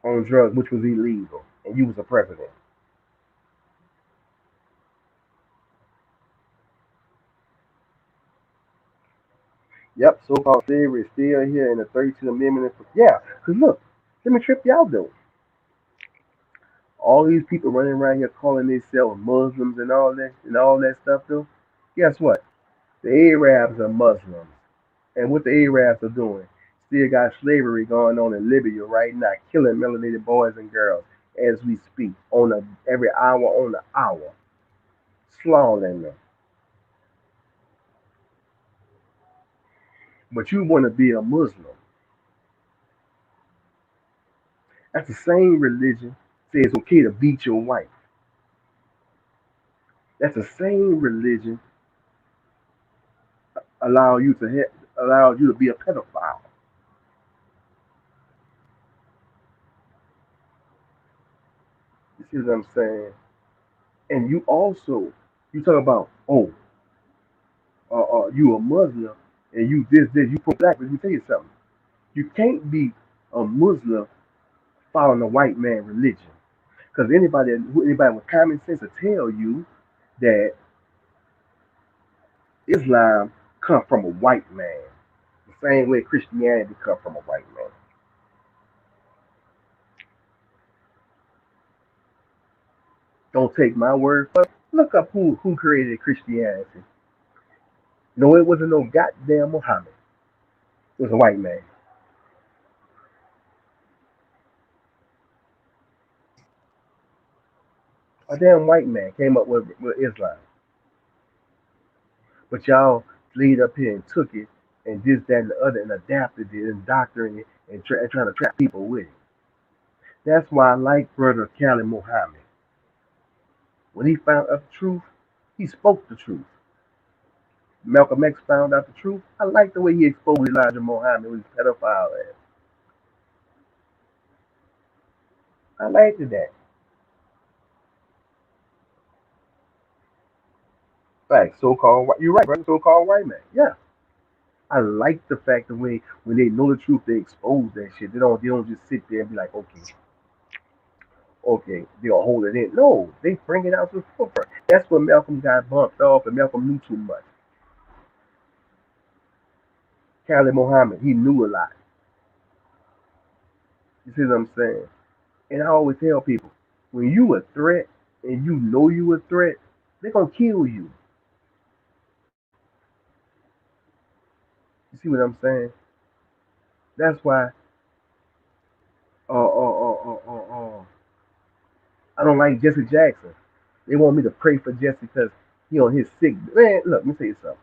on drugs, which was illegal. And you was a president. Yep, so-called slavery is still here in the 13th Amendment. Yeah, because look, let me trip y'all though. All these people running around here calling themselves Muslims and all that stuff though. Guess what? The Arabs are Muslims. And what the Arabs are doing, still got slavery going on in Libya right now, killing melanated boys and girls as we speak, on every hour on the hour, slaughtering them. But you want to be a Muslim. That's the same religion says it's okay to beat your wife. That's the same religion allow you to allow you to be a pedophile. You see what I'm saying? And you also, you talk about, oh, you a Muslim and you this, you pro black. Let me tell you something. You can't be a Muslim following the white man religion. Because anybody with common sense will tell you that Islam come from a white man. The same way Christianity come from a white man. Don't take my word for it. Look up who created Christianity. No, it wasn't no goddamn Muhammad. It was a white man. A damn white man came up with Islam. But y'all laid up here and took it and this, that, and the other and adapted it and doctoring it and trying to trap people with it. That's why I like Brother Cali Muhammad. When he found out the truth, he spoke the truth. Malcolm X found out the truth. I like the way he exposed Elijah Muhammad with his pedophile ass. I liked that. Like so-called white, you're right, brother. So-called white man. Yeah, I like the fact that when they know the truth, they expose that shit. They don't just sit there and be like, okay, they'll hold it in. No, they bring it out to the forefront. That's when Malcolm got bumped off, and Malcolm knew too much. Khalid Muhammad, he knew a lot. You see what I'm saying? And I always tell people, when you a threat and you know you a threat, they're gonna kill you. You see what I'm saying? That's why I don't like Jesse Jackson. They want me to pray for Jesse because he on his sick. Man, look, let me tell you something.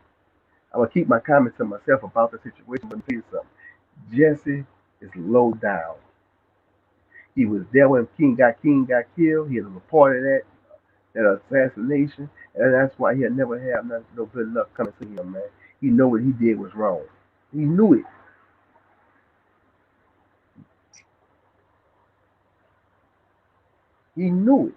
I'm gonna keep my comments to myself about the situation, but let me tell you something. Jesse is low down. He was there when King got killed. He had a report of that assassination, and that's why he'll never have no good luck coming to him, man. He know what he did was wrong. He knew it. He knew it.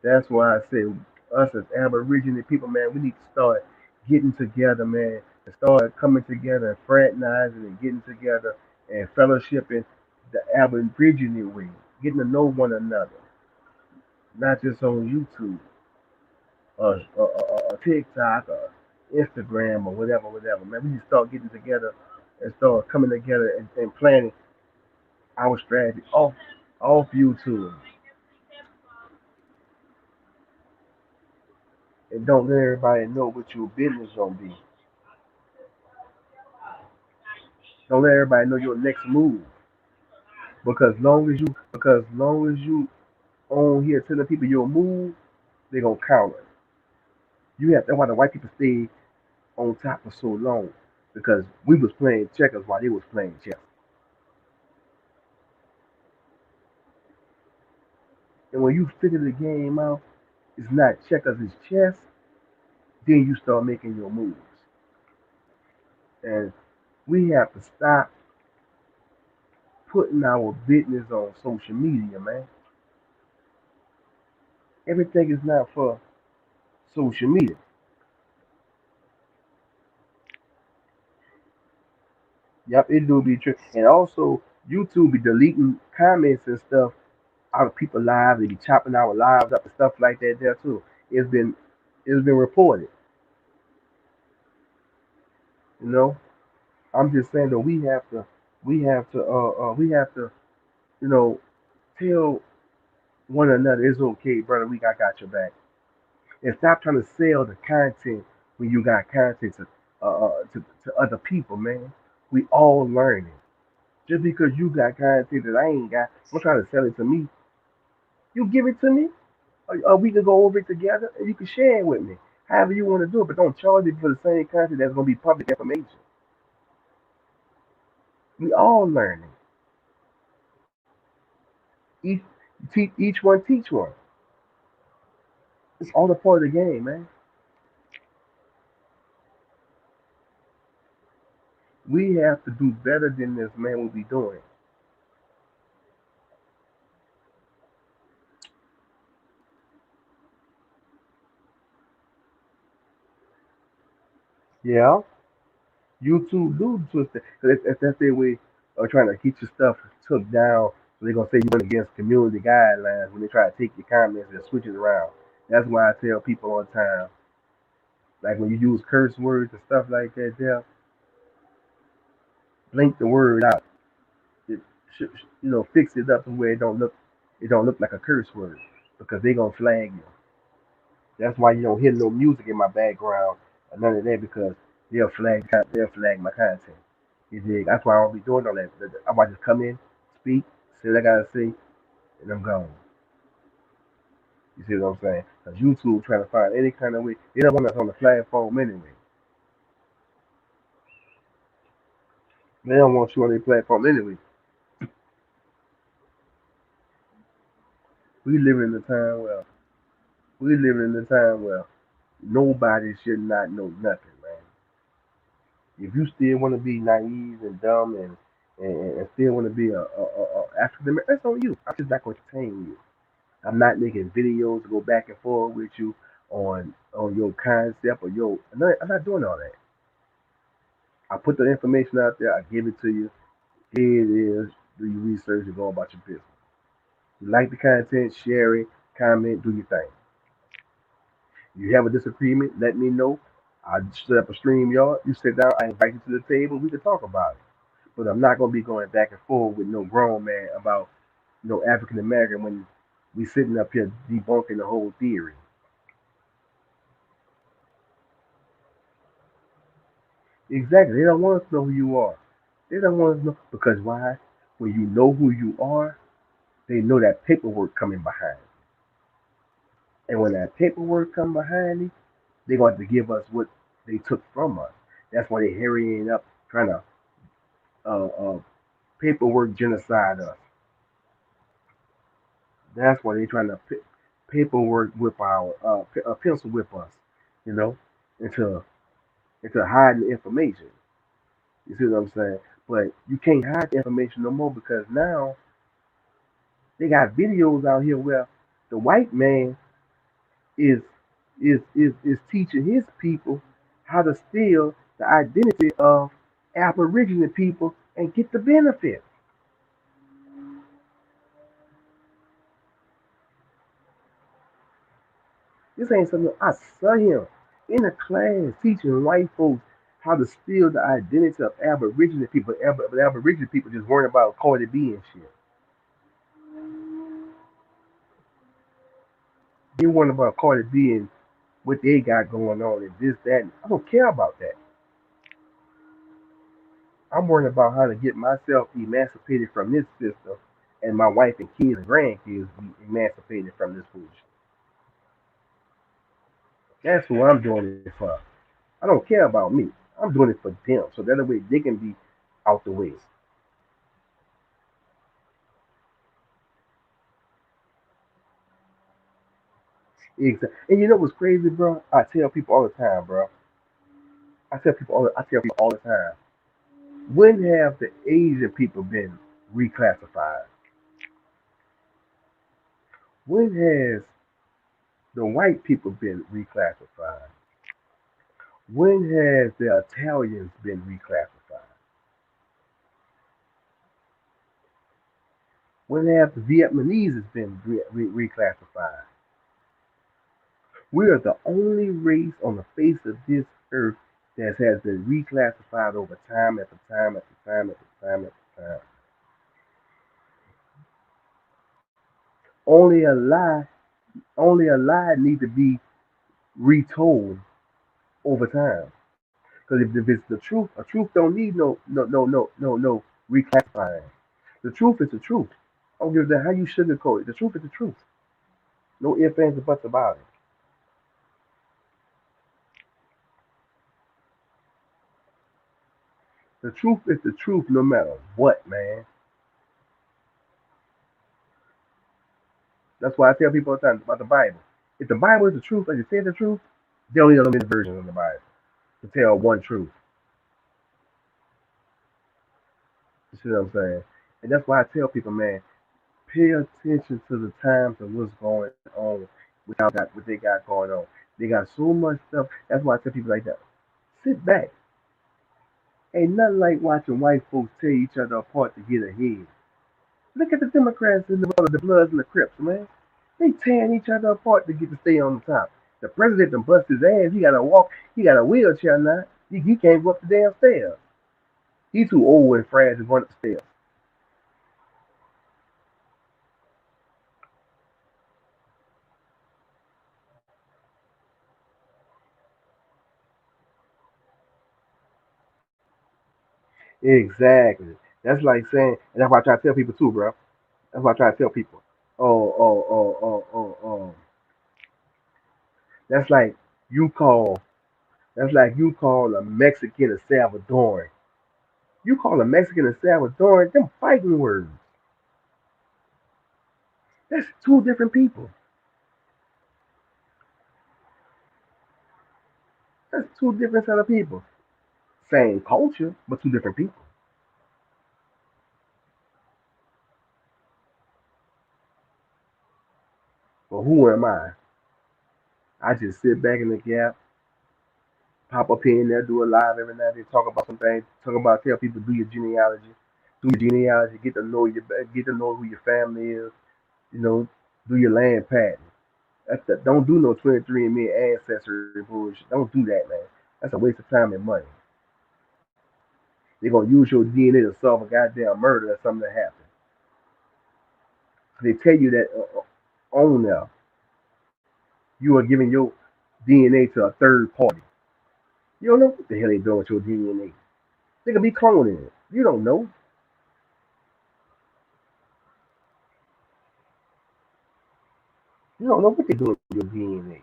That's why I say us as Aborigine people, man, we need to start getting together, man, and start coming together and fraternizing and getting together and fellowshipping the Aborigine way, getting to know one another, not just on YouTube or TikTok or Instagram or whatever, man. We need to start getting together and start coming together and planning our strategy off YouTube, and don't let everybody know what your business gonna be. Don't let everybody know your next move. Because long as you on here telling people your move, they gonna counter. You have that's why the white people stayed on top for so long. Because we was playing checkers while they was playing chess. And when you figure the game out, it's not checkers, it's chess, then you start making your moves. And we have to stop putting our business on social media, man. Everything is not for social media. Yep, it do be true. And also, YouTube be deleting comments and stuff out of people lives. They be chopping our lives up and stuff like that there too. It's been it's been reported. You know, I'm just saying that we have to You know, tell one another it's okay, brother. I got your back, and stop trying to sell the content when you got content to other people, man. We all learning. Just because you got content that I ain't got, I'm trying to sell it to me. You give it to me, or we can go over it together, and you can share it with me. However you want to do it, but don't charge me for the same content that's gonna be public information. We all learning. Each each one teach one. It's all a part of the game, man. We have to do better than this, man. What we doing? Yeah, YouTube do twist it. If that's their way of trying to get your stuff took down, so they're gonna say you went against community guidelines when they try to take your comments and switch it around. That's why I tell people all the time, like when you use curse words and stuff like that, there, blink the word out. It fix it up to where it don't look like a curse word because they gonna flag you. That's why you don't hear no music in my background or none of that because they'll flag my content. You dig? That's why I don't be doing all that. I might just come in, speak, say what I gotta say, and I'm gone. You see what I'm saying? Because YouTube trying to find any kind of way. They don't want us on the platform anyway. They don't want you on their platform anyway. We live in the time where we live in the time where nobody should not know nothing, man. If you still want to be naive and dumb and still want to be a African American, that's on you. I'm just not going to entertain you. I'm not making videos to go back and forth with you on your concept or your. I'm not doing all that. I put the information out there. I give it to you. Here it is. Do your research and go about your business. You like the content, share it, comment, do your thing. You have a disagreement, let me know. I set up a stream yard. You sit down. I invite you to the table. We can talk about it. But I'm not gonna be going back and forth with no grown man about no African American when we sitting up here debunking the whole theory. Exactly. They don't want us to know who you are. They don't want us to know because why? When you know who you are, they know that paperwork coming behind. And when that paperwork come behind it, they're going to give us what they took from us. That's why they're hurrying up trying to paperwork genocide us. That's why they're trying to paperwork whip our pencil whip us, you know, into hiding the information. You see what I'm saying? But you can't hide the information no more because now they got videos out here where the white man is is teaching his people how to steal the identity of Aborigine people and get the benefit. This ain't something I saw him in a class teaching white folks how to steal the identity of Aborigine people. But Aborigine people just worrying about Cardi B and shit. They worrying about Cardi B and what they got going on and this, that. I don't care about that. I'm worrying about how to get myself emancipated from this system and my wife and kids and grandkids be emancipated from this foolishness. That's who I'm doing it for. I don't care about me. I'm doing it for them so that way they can be out the way. Exactly. And you know what's crazy, bro? I tell people all the time, bro. I tell people all the time. When have the Asian people been reclassified? When has the white people been reclassified? When has the Italians been reclassified? When have the Vietnamese been reclassified? We are the only race on the face of this earth that has been reclassified over time after time after time after time after time. Only a lie, only a lie need to be retold over time. Because if it's the truth, a truth don't need no reclassifying. The truth is the truth. I don't give a damn how you sugarcoat it. The truth is the truth. No ifs, ands, or buts about it. The truth is the truth no matter what, man. That's why I tell people all the time about the Bible. If the Bible is the truth, like you say the truth, they don't need a many versions of the Bible to tell one truth. You see what I'm saying? And that's why I tell people, man, pay attention to the times of what's going on, what they got going on. They got so much stuff. That's why I tell people like that. Sit back. Ain't nothing like watching white folks tear each other apart to get ahead. Look at the Democrats and the Bloods and the Crips, man. They tearing each other apart to get to stay on the top. The president done bust his ass. He got to walk. He got a wheelchair now. He can't go up the damn stairs. He too old and fragile to run up the stairs. Exactly. That's like saying, and that's why I try to tell people too, bro. That's why I try to tell people. Oh, oh, oh, oh, oh, oh. That's like you call. That's like you call a Mexican a Salvadoran. You call a Mexican a Salvadoran. Them fighting words. That's two different people. That's two different set of people. Same culture, but two different people. But who am I? I just sit back in the gap, pop up here and there, do a live every night. They talk about some things, talk about tell people do your genealogy, get to know who your family is. You know, do your land pattern. Don't do no 23andMe ancestry bullshit. Don't do that, man. That's a waste of time and money. They're gonna use your DNA to solve a goddamn murder or something that happened. They tell you that on there, you are giving your DNA to a third party. You don't know what the hell they doing with your DNA. They could be cloning it. You don't know. You don't know what they're doing with your DNA.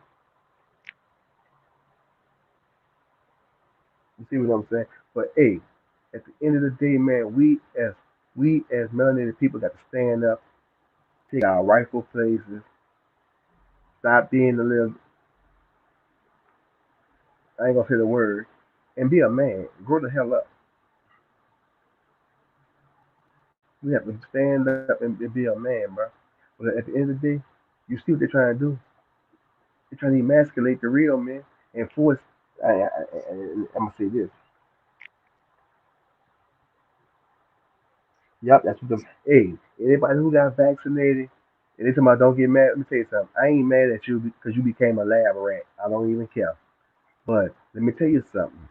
You see what I'm saying? But hey, at the end of the day, man, we as melanated people got to stand up, take our rightful places, stop being the little I ain't gonna say the word, and be a man. Grow the hell up. We have to stand up and be a man, bro. But at the end of the day, you see what they're trying to do? They're trying to emasculate the real men and force. I'm gonna say this. Yup, that's what the. Hey, anybody who got vaccinated, and they talking about don't get mad. Let me tell you something. I ain't mad at you because you became a lab rat. I don't even care. But let me tell you something.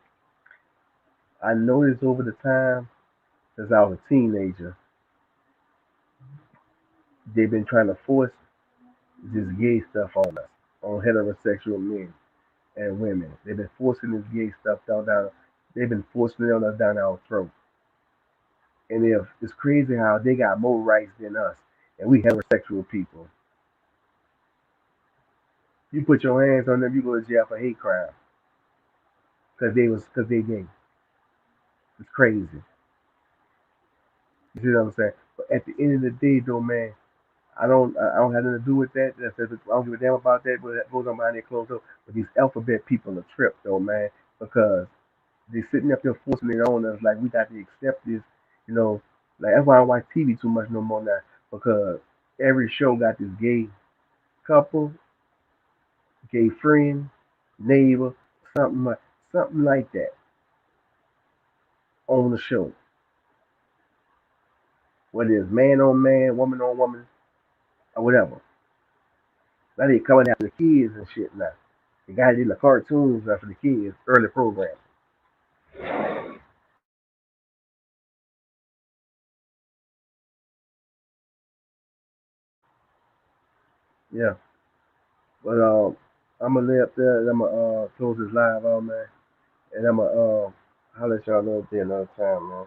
I noticed over the time since I was a teenager, they've been trying to force this gay stuff on us, on heterosexual men and women. They've been forcing this gay stuff down. They've been forcing it on us down our throat. And if it's crazy how they got more rights than us, and we heterosexual people. You put your hands on them, you go to jail for hate crime because they gay. It's crazy. You see what I'm saying? But at the end of the day, though, man, I don't have nothing to do with that. I don't give a damn about that. But that goes on behind their closed door. But these alphabet people are tripped, though, man, because they sitting up there forcing it on us like we got to accept this. You know, like that's why I don't watch TV too much no more now because every show got this gay couple, gay friend, neighbor, something like that on the show. Whether it's man on man, woman on woman, or whatever. Now they coming after the kids and shit now. They got it in the cartoons now for the kids, early programs. Yeah, but I'm gonna lay up there and I'm gonna close this live out, man, and I'm gonna holler at y'all another day, another time, man.